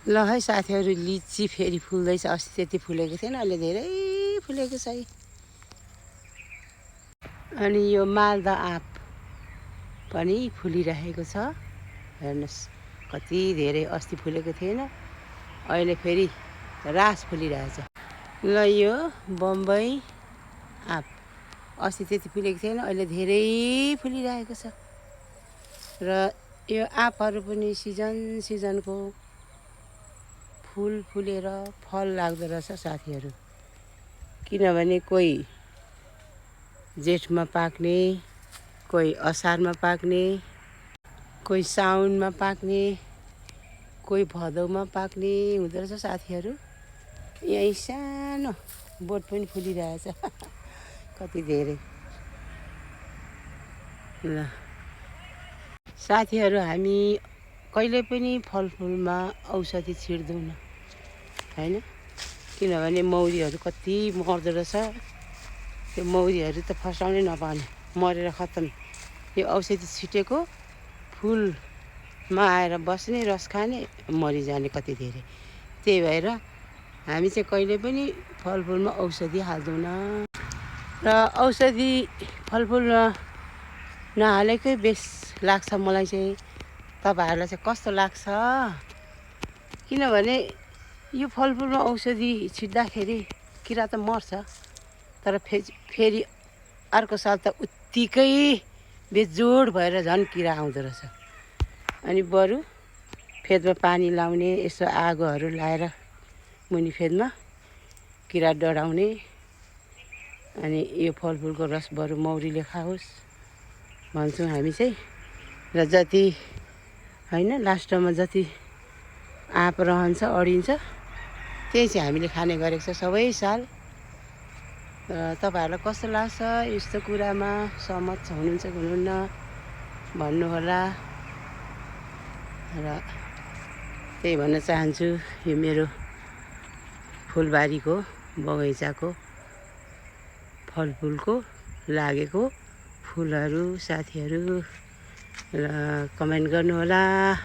ल है साथीहरू, लिची फेरि फुल्दैछ। अस्ति त्यति फुलेको थिएन, अहिले धेरै फुलेको छ है। अनि यो मालदा आँप पनि फुलिरहेको छ। हेर्नुहोस् कति धेरै, अस्ति फुलेको थिएन, अहिले फेरि रास फुलिरहेछ। ल यो बम्बई आँप अस्ति त्यति फुलेको थिएन, अहिले धेरै फुलिरहेको छ। र यो आँपहरू पनि सिजनको फुल फुलेर फल लाग्दो रहेछ साथीहरू। किनभने कोही जेठमा पाक्ने, कोही असारमा पाक्ने, कोही साउनमा पाक्ने, कोही भदौमा पाक्ने हुँदो रहेछ साथीहरू। यहीँ सानो बोट पनि फुलिरहेछ कति धेरै। ल साथीहरू, हामी कहिले पनि फलफुलमा औषधि छिर्दैनौँ हैन, किनभने मौरीहरू कति मर्दो रहेछ। त्यो मौरीहरू त फसाउनै नपाउने, मरेर खत्तम। यो औषधि छिटेको फुलमा आएर बस्ने, रस खाने, मरिजाने कति धेरै। त्यही भएर हामी चाहिँ कहिले पनि फलफुलमा औषधि हाल्दैनौँ। र औषधि फलफुलमा नहालेकै बेस लाग्छ मलाई चाहिँ। तपाईँहरूलाई चाहिँ कस्तो लाग्छ? किनभने यो फलफुलमा औषधि छिट्दाखेरि किरा त मर्छ, तर फेरि अर्को साल त उत्तिकै बेजोड भएर झन् किरा आउँदो रहेछ। अनि बरु फेदमा पानी लाउने, यसो आगोहरू लाएर मुनि फेदमा किरा डढाउने। अनि यो फलफुलको रस बरु मौरीले खाओस् भन्छौँ हामी चाहिँ। र जति होइन, लास्टमा जति आँप रहन्छ, अडिन्छ, त्यही चाहिँ हामीले खाने गरेको छ सबै साल। तपाईँहरूलाई कस्तो लाग्छ यस्तो कुरामा? सहमत हुनुहुन्छ कि हुनुहुन्न भन्नुहोला। र त्यही भन्न चाहन्छु, यो मेरो फुलबारीको बगैँचाको फलफुलको लागेको फुलहरू साथीहरू। र कमेन्ट गर्नुहोला।